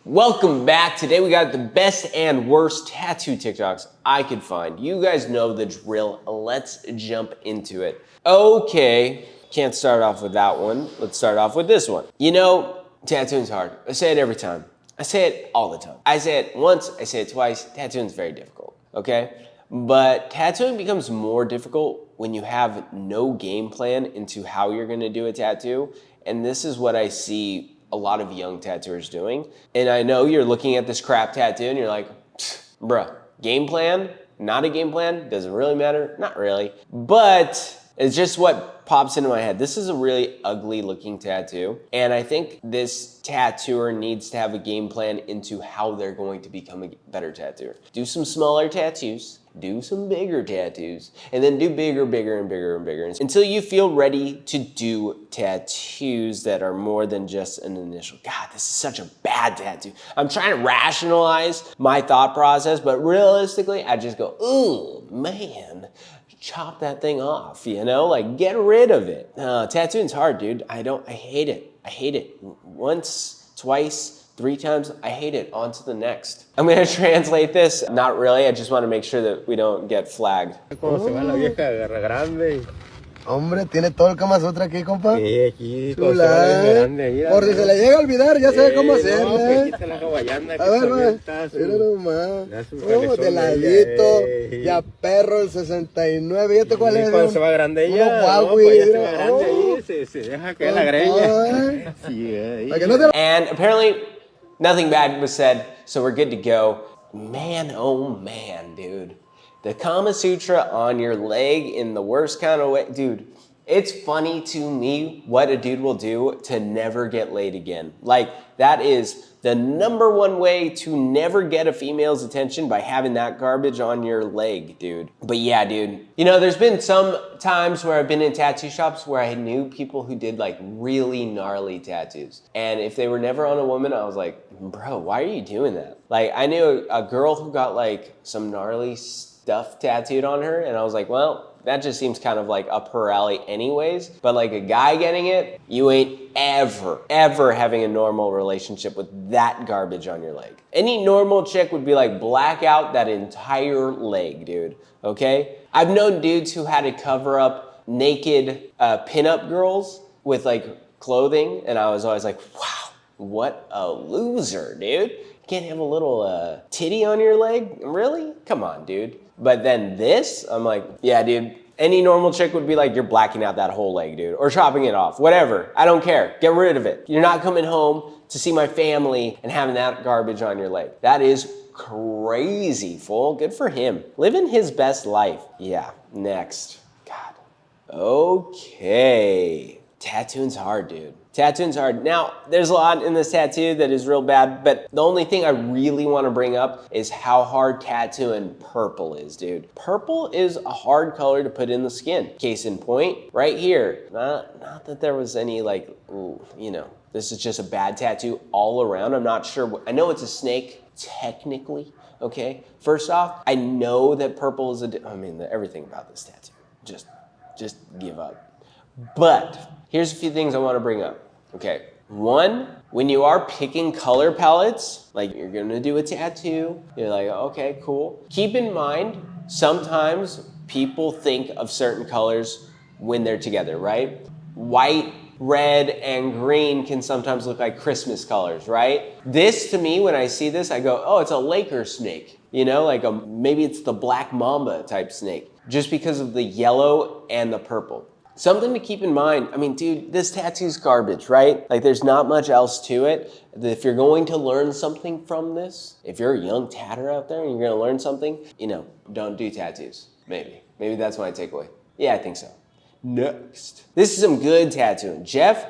Welcome back. Today we got the best and worst tattoo TikToks I could find. You guys know the drill. Let's jump into it. Okay, can't start off with that one. Let's start off with this one. You know, tattooing's hard. I say it every time. I say it all the time. I say it once, I say it twice. Tattooing's very difficult, okay? But tattooing becomes more difficult when you have no game plan into how you're gonna do a tattoo. And this is what I see a lot of young tattooers doing. And I know you're looking at this crap tattoo and you're like, bruh, game plan? Not a game plan? Does it really matter? Not really. But it's just what pops into my head. This is a really ugly looking tattoo. And I think this tattooer needs to have a game plan into how they're going to become a better tattooer. Do some smaller tattoos, do some bigger tattoos, and then do bigger, bigger, and bigger, and bigger until you feel ready to do tattoos that are more than just an initial. God, this is such a bad tattoo. I'm trying to rationalize my thought process, but realistically, I just go, ooh, man, chop that thing off, you know? Like, get rid of it. Tattooing's hard, dude. I hate it. I hate it. Once, twice, 3 times, I hate it. On to the next. I'm gonna translate this. Not really, I just wanna make sure that we don't get flagged. Hombre, tiene todo el Kama Sutra aquí, compa. Sí, aquí, grande, mira. Por si se le llega a olvidar, ya sabe cómo hacerle. No, pues quita la hawaiana. A ver, mira nomás. De ladito, ya perro el 69. ¿Y este cuál es? Cuando se va grande ella, no, pues ya se va grande ahí, se deja caer la greña. Sí, And apparently, nothing bad was said, so we're good to go. Man, oh man, dude. The Kama Sutra on your leg in the worst kind of way. Dude, it's funny to me what a dude will do to never get laid again. Like, that is the #1 way to never get a female's attention, by having that garbage on your leg, dude. But yeah, dude. You know, there's been some times where I've been in tattoo shops where I knew people who did like really gnarly tattoos. And if they were never on a woman, I was like, bro, why are you doing that? Like, I knew a girl who got like some gnarly stuff tattooed on her, and I was like, well, that just seems kind of like up her alley anyways. But like a guy getting it, you ain't ever having a normal relationship with that garbage on your leg. Any normal chick would be like, black out that entire leg, dude, okay? I've known dudes who had to cover up naked pinup girls with like clothing, and I was always like, wow, what a loser, dude. You can't have a little titty on your leg? Really? Come on, dude. But then this, I'm like, yeah, dude, any normal chick would be like, you're blacking out that whole leg, dude, or chopping it off, whatever. I don't care. Get rid of it. You're not coming home to see my family and having that garbage on your leg. That is crazy, fool. Good for him. Living his best life. Yeah, next. God. Okay. Tattooing's hard, dude. Tattooing's hard. Now, there's a lot in this tattoo that is real bad, but the only thing I really want to bring up is how hard tattooing purple is, dude. Purple is a hard color to put in the skin. Case in point, right here. Not that there was any like, you know, this is just a bad tattoo all around. I'm not sure. I know it's a snake, technically, okay? First off, I know that purple is everything about this tattoo. Just give up. But here's a few things I want to bring up. Okay, 1, when you are picking color palettes, like you're gonna do a tattoo, you're like, okay, cool. Keep in mind, sometimes people think of certain colors when they're together, right? White, red, and green can sometimes look like Christmas colors, right? This, to me, when I see this, I go, oh, it's a Laker snake. You know, like maybe it's the black mamba type snake, just because of the yellow and the purple. Something to keep in mind, I mean, dude, this tattoo's garbage, right? Like, there's not much else to it. If you're going to learn something from this, if you're a young tatter out there and you're gonna learn something, you know, don't do tattoos. Maybe that's my takeaway. Yeah, I think so. Next. This is some good tattooing. Jeff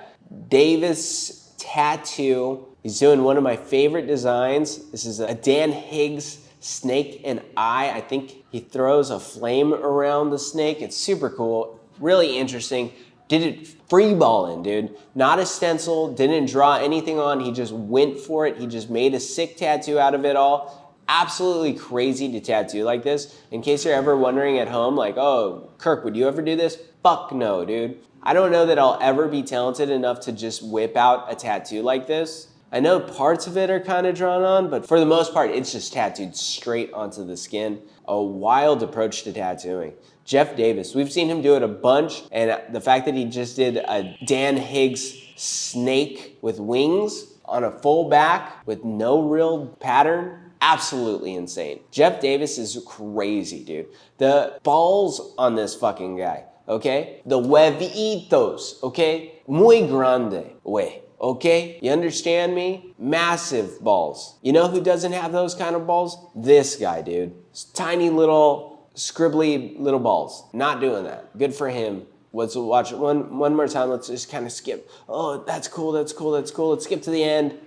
Davis tattoo. He's doing one of my favorite designs. This is a Dan Higgs snake and eye. I think he throws a flame around the snake. It's super cool. Really interesting. Did it free balling, dude. Not a stencil, didn't draw anything on. He just went for it. He just made a sick tattoo out of it all. Absolutely crazy to tattoo like this. In case you're ever wondering at home, like, oh, Kirk, would you ever do this? Fuck no, dude. I don't know that I'll ever be talented enough to just whip out a tattoo like this. I know parts of it are kind of drawn on, but for the most part, it's just tattooed straight onto the skin. A wild approach to tattooing. Jeff Davis, we've seen him do it a bunch, and the fact that he just did a Dan Higgs snake with wings on a full back with no real pattern, absolutely insane. Jeff Davis is crazy, dude. The balls on this fucking guy, okay? The huevitos, okay? Muy grande, güey. Okay, you understand me? Massive balls. You know who doesn't have those kind of balls? This guy, dude. Tiny little, scribbly little balls. Not doing that. Good for him. Let's watch it one more time. Let's just kind of skip. Oh, that's cool, that's cool, that's cool. Let's skip to the end.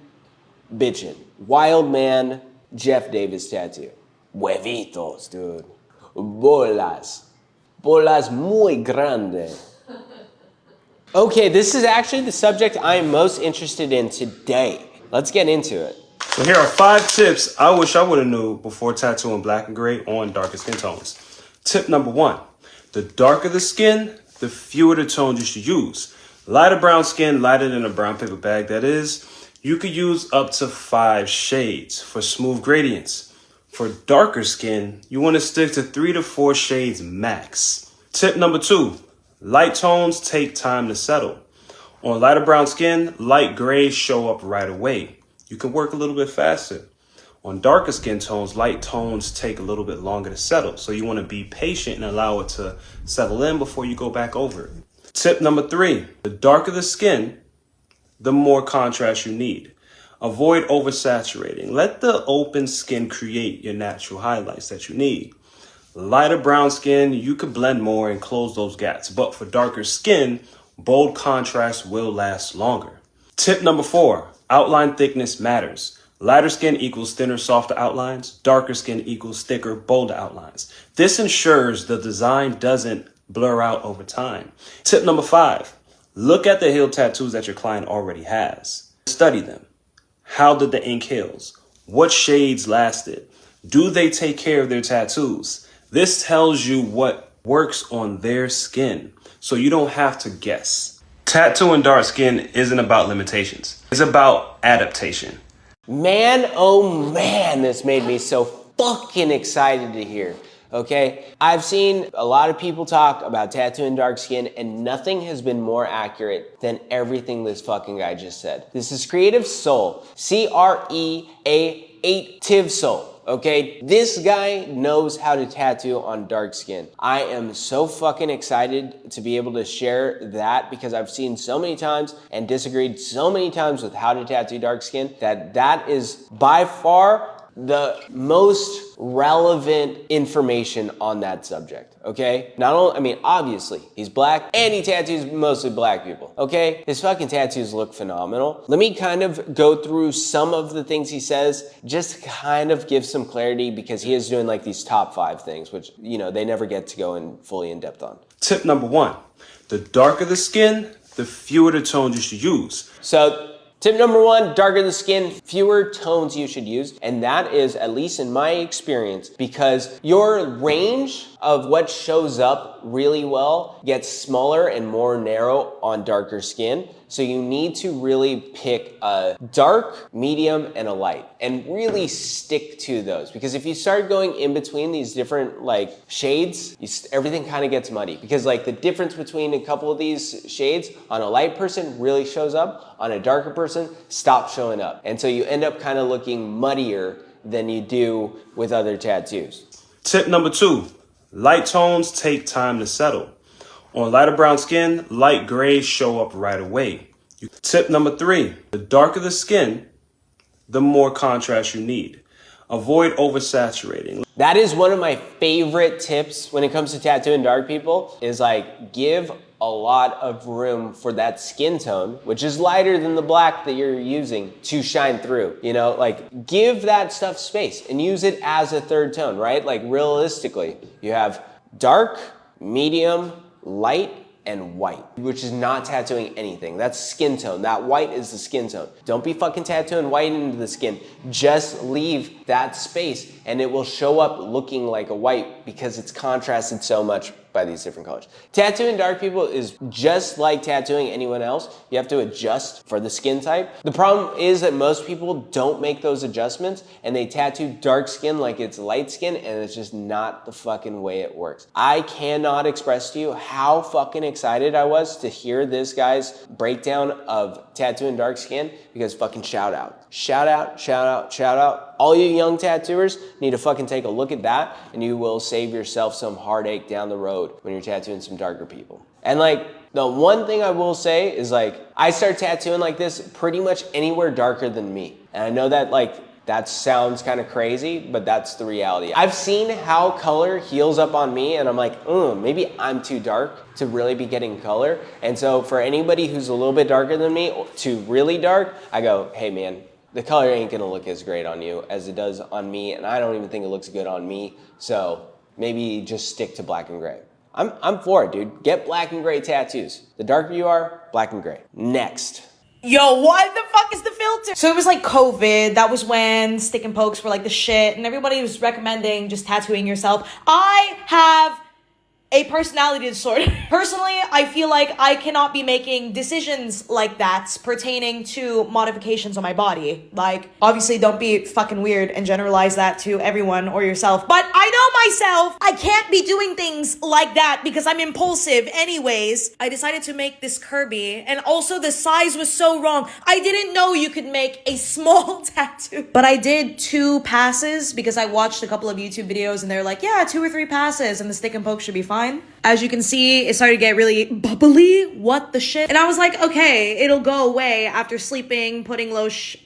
Bitchin'. Wild man, Jeff Davis tattoo. Huevitos, dude. Bolas. Bolas muy grande. Okay, this is actually the subject I am most interested in today. Let's get into it. So here are 5 tips I wish I would have knew before tattooing black and gray on darker skin tones. Tip number 1, the darker the skin, the fewer the tones you should use. Lighter brown skin, lighter than a brown paper bag that is, you could use up to 5 shades for smooth gradients. For darker skin, you want to stick to 3 to 4 shades max. Tip number 2, light tones take time to settle. On lighter brown skin, light grays show up right away. You can work a little bit faster. On darker skin tones, light tones take a little bit longer to settle. So you want to be patient and allow it to settle in before you go back over it. Tip number 3, the darker the skin, the more contrast you need. Avoid oversaturating. Let the open skin create your natural highlights that you need. Lighter brown skin, you could blend more and close those gaps. But for darker skin, bold contrast will last longer. Tip number 4, outline thickness matters. Lighter skin equals thinner, softer outlines. Darker skin equals thicker, bolder outlines. This ensures the design doesn't blur out over time. Tip number 5, look at the heal tattoos that your client already has. Study them. How did the ink heals? What shades lasted? Do they take care of their tattoos? This tells you what works on their skin, so you don't have to guess. Tattooing dark skin isn't about limitations. It's about adaptation. Man, oh man, this made me so fucking excited to hear. Okay, I've seen a lot of people talk about tattooing dark skin, and nothing has been more accurate than everything this fucking guy just said. This is Creative Soul, Creative Soul. Okay, this guy knows how to tattoo on dark skin. I am so fucking excited to be able to share that, because I've seen so many times and disagreed so many times with how to tattoo dark skin that is by far the most relevant information on that subject, okay? Not only, I mean, obviously, he's black and he tattoos mostly black people, okay? His fucking tattoos look phenomenal. Let me kind of go through some of the things he says, just to kind of give some clarity, because he is doing like these top 5 things, which, you know, they never get to go in fully in depth on. Tip number 1, the darker the skin, the fewer the tones you should use. So, tip number 1, darker the skin, fewer tones you should use. And that is, at least in my experience, because your range of what shows up really well gets smaller and more narrow on darker skin. So you need to really pick a dark, medium, and a light, and really stick to those. Because if you start going in between these different like shades, everything kind of gets muddy. Because like the difference between a couple of these shades on a light person really shows up, on a darker person stops showing up. And so you end up kind of looking muddier than you do with other tattoos. Tip number 2, light tones take time to settle. On lighter brown skin, light grays show up right away. Tip number 3, the darker the skin, the more contrast you need. Avoid oversaturating. That is one of my favorite tips when it comes to tattooing dark people, is like give a lot of room for that skin tone, which is lighter than the black that you're using, to shine through. You know, like give that stuff space and use it as a third tone, right? Like realistically, you have dark, medium, light, and white, which is not tattooing anything. That's skin tone. That white is the skin tone. Don't be fucking tattooing white into the skin. Just leave that space and it will show up looking like a white, because it's contrasted so much by these different colors. Tattooing dark people is just like tattooing anyone else. You have to adjust for the skin type. The problem is that most people don't make those adjustments and they tattoo dark skin like it's light skin, and it's just not the fucking way it works. I cannot express to you how fucking excited I was to hear this guy's breakdown of tattooing dark skin, because fucking shout out. Shout out, shout out, shout out. All you young tattooers need to fucking take a look at that, and you will save yourself some heartache down the road when you're tattooing some darker people. And like, the one thing I will say is like, I start tattooing like this pretty much anywhere darker than me. And I know that like, that sounds kind of crazy, but that's the reality. I've seen how color heals up on me, and I'm like, maybe I'm too dark to really be getting color. And so for anybody who's a little bit darker than me to really dark, I go, hey man, the color ain't gonna look as great on you as it does on me, and I don't even think it looks good on me. So maybe just stick to black and gray. I'm for it, dude. Get black and gray tattoos. The darker you are, black and gray. Next. Yo, what the fuck is the filter? So it was like COVID. That was when stick and pokes were like the shit, and everybody was recommending just tattooing yourself. I have a personality disorder. Personally, I feel like I cannot be making decisions like that pertaining to modifications on my body. Like, obviously don't be fucking weird and generalize that to everyone or yourself. But I know myself, I can't be doing things like that because I'm impulsive anyways. I decided to make this Kirby, and also the size was so wrong. I didn't know you could make a small tattoo. But I did 2 passes because I watched a couple of YouTube videos and they're like, yeah, 2 or 3 passes and the stick and poke should be fine. As you can see, it started to get really bubbly. What the shit? And I was like, okay, it'll go away after sleeping, putting lotion.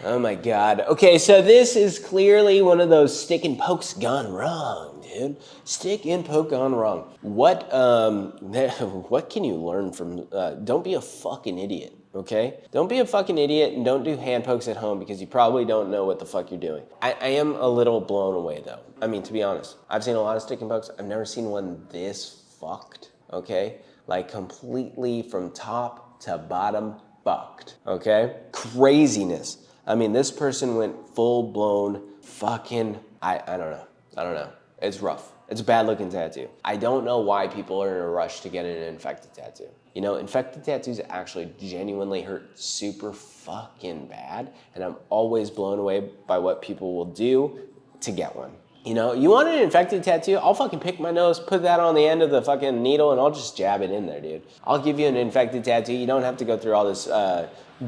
Oh my God. Okay, so this is clearly one of those stick and pokes gone wrong, dude. Stick and poke gone wrong. What can you learn from, don't be a fucking idiot. Okay? Don't be a fucking idiot and don't do hand pokes at home because you probably don't know what the fuck you're doing. I am a little blown away though. I mean, to be honest, I've seen a lot of stick and pokes. I've never seen one this fucked, okay? Like completely from top to bottom fucked, okay? Craziness. I mean, this person went full blown fucking, I don't know. It's rough. It's a bad looking tattoo. I don't know why people are in a rush to get an infected tattoo. You know, infected tattoos actually genuinely hurt super fucking bad, and I'm always blown away by what people will do to get one. You know, you want an infected tattoo? I'll fucking pick my nose, put that on the end of the fucking needle, and I'll just jab it in there, dude. I'll give you an infected tattoo. You don't have to go through all this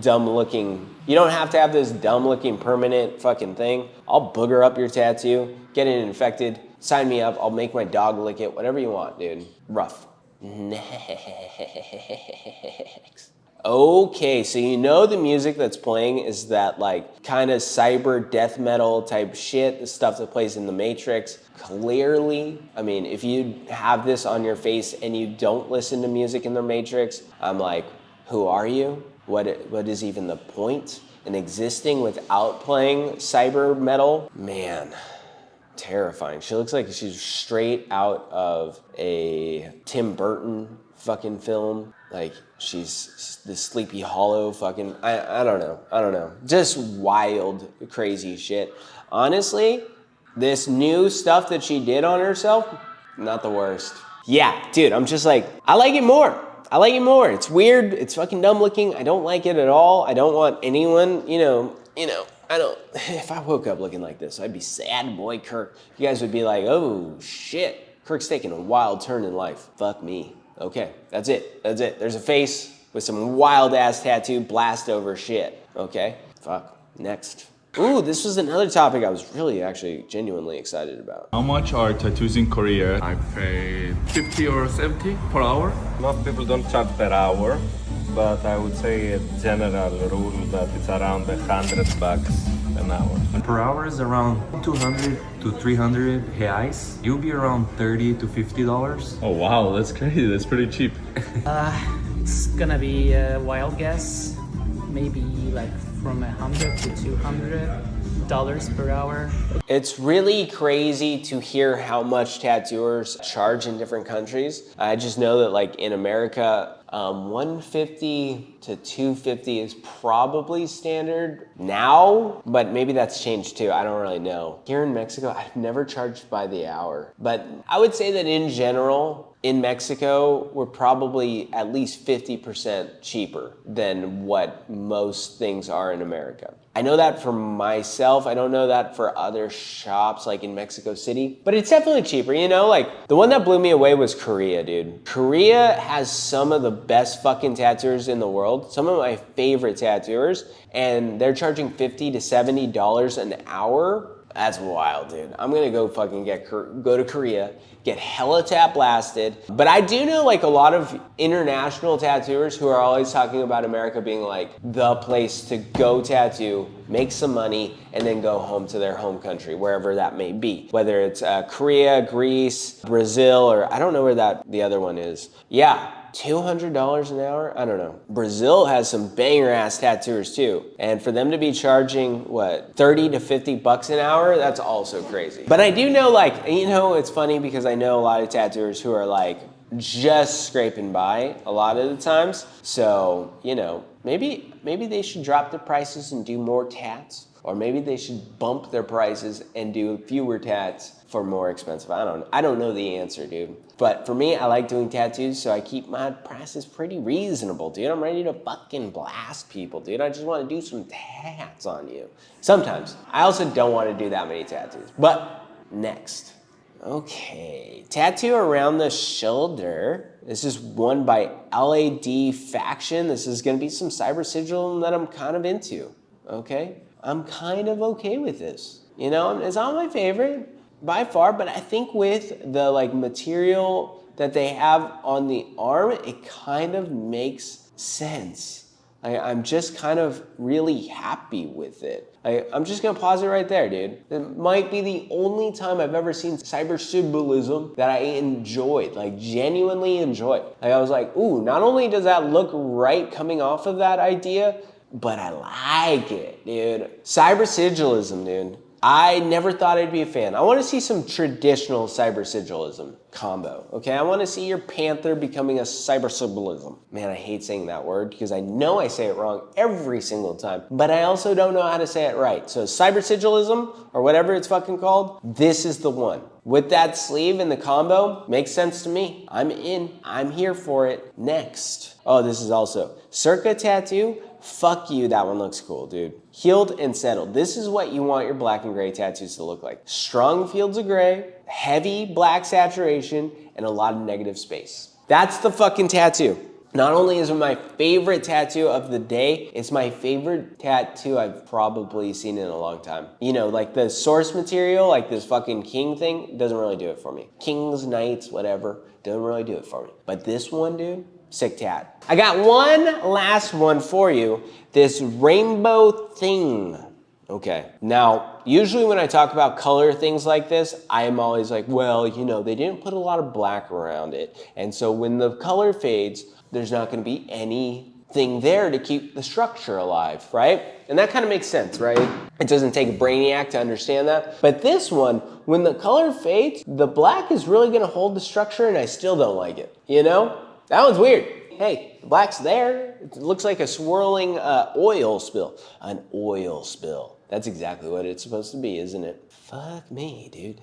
dumb looking, you don't have to have this dumb looking permanent fucking thing. I'll booger up your tattoo, get it infected, sign me up, I'll make my dog lick it, whatever you want, dude. Rough. Next. Okay, so you know the music that's playing is that like kind of cyber death metal type shit, the stuff that plays in the Matrix. Clearly, I mean, if you have this on your face and you don't listen to music in the Matrix, I'm like, who are you? What is even the point in existing without playing cyber metal? Man. Terrifying. She looks like she's straight out of a Tim Burton fucking film. Like she's the Sleepy Hollow fucking, I don't know. Just wild, crazy shit. Honestly, this new stuff that she did on herself, not the worst. Yeah, dude, I'm just like, I like it more. It's weird. It's fucking dumb looking. I don't like it at all. I don't want anyone, you know, I don't, if I woke up looking like this, I'd be sad boy Kirk. You guys would be like, oh shit, Kirk's taking a wild turn in life. Fuck me. Okay, that's it. There's a face with some wild ass tattoo blast over shit. Okay, fuck, next. Ooh, this was another topic I was really actually genuinely excited about. How much are tattoos in Korea? I pay 50 or 70 per hour. Most people don't charge per hour, but I would say a general rule that it's around $100 an hour. Per hour is around 200 to 300 reais. You'll be around $30 to $50. Oh wow, that's crazy. That's pretty cheap. It's gonna be a wild guess. Maybe like from $100 to $200 per hour. It's really crazy to hear how much tattooers charge in different countries. I just know that like in America, 150 to 250 is probably standard now, but maybe that's changed too. I don't really know. Here in Mexico, I've never charged by the hour, but I would say that in general, in Mexico, we're probably at least 50% cheaper than what most things are in America. I know that for myself. I don't know that for other shops like in Mexico City, but it's definitely cheaper, you know? Like, the one that blew me away was Korea, dude. Korea has some of the best fucking tattooers in the world, some of my favorite tattooers, and they're charging $50 to $70 an hour. That's wild, dude. I'm gonna go fucking go to Korea, get hella tat blasted. But I do know like a lot of international tattooers who are always talking about America being like the place to go tattoo, make some money, and then go home to their home country, wherever that may be. Whether it's Korea, Greece, Brazil, or I don't know where the other one is. Yeah. $200 an hour? I don't know. Brazil has some banger ass tattooers too. And for them to be charging, what, 30 to 50 bucks an hour? That's also crazy. But I do know like, you know, it's funny because I know a lot of tattooers who are like just scraping by a lot of the times. So, you know, maybe they should drop the prices and do more tats. Or maybe they should bump their prices and do fewer tats for more expensive. I don't know the answer, dude. But for me, I like doing tattoos, so I keep my prices pretty reasonable, dude. I'm ready to fucking blast people, dude. I just want to do some tats on you. Sometimes. I also don't want to do that many tattoos. But next. Okay, tattoo around the shoulder. This is one by LAD Faction. This is gonna be some cyber sigil that I'm kind of into, okay? I'm kind of okay with this. You know, it's not my favorite by far, but I think with the like material that they have on the arm, it kind of makes sense. I'm just kind of really happy with it. I'm just gonna pause it right there, dude. It might be the only time I've ever seen cyber symbolism that I enjoyed, like genuinely enjoyed. Like I was like, ooh, not only does that look right coming off of that idea, but I like it, dude. Cyber sigilism, dude. I never thought I'd be a fan. I want to see some traditional cyber sigilism combo, okay? I want to see your panther becoming a cyber sigilism. Man, I hate saying that word because I know I say it wrong every single time, but I also don't know how to say it right. So cyber sigilism, or whatever it's fucking called, this is the one. With that sleeve and the combo, makes sense to me. I'm in, I'm here for it. Next. Oh, this is also Circa tattoo. Fuck you, that one looks cool, dude. Healed and settled. This is what you want your black and gray tattoos to look like. Strong fields of gray, heavy black saturation, and a lot of negative space. That's the fucking tattoo. Not only is it my favorite tattoo of the day, it's my favorite tattoo I've probably seen in a long time. You know, like the source material, like this fucking king thing, doesn't really do it for me. Kings, knights, whatever, doesn't really do it for me. But this one, dude, sick tat. I got one last one for you. This rainbow thing. Okay, now, usually when I talk about color things like this, I am always like, well, you know, they didn't put a lot of black around it. And so when the color fades, there's not gonna be anything there to keep the structure alive, right? And that kind of makes sense, right? It doesn't take a brainiac to understand that. But this one, when the color fades, the black is really gonna hold the structure and I still don't like it, you know? That one's weird. Hey, the black's there. It looks like a swirling oil spill. An oil spill. That's exactly what it's supposed to be, isn't it? Fuck me, dude.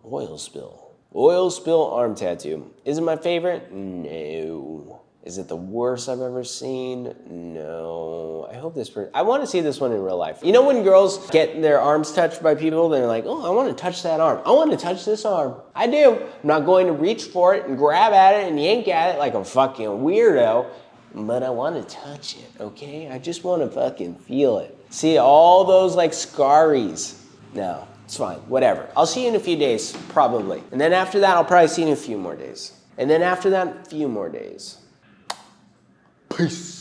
Oil spill. Oil spill arm tattoo. Is it my favorite? No. Is it the worst I've ever seen? No. I hope this person, I want to see this one in real life. You know when girls get their arms touched by people, they're like, oh, I want to touch that arm. I want to touch this arm. I do. I'm not going to reach for it and grab at it and yank at it like a fucking weirdo, but I want to touch it, okay? I just want to fucking feel it. See all those like scaries. No, it's fine, whatever. I'll see you in a few days, probably. And then after that, I'll probably see you in a few more days. And then after that, a few more days. Peace.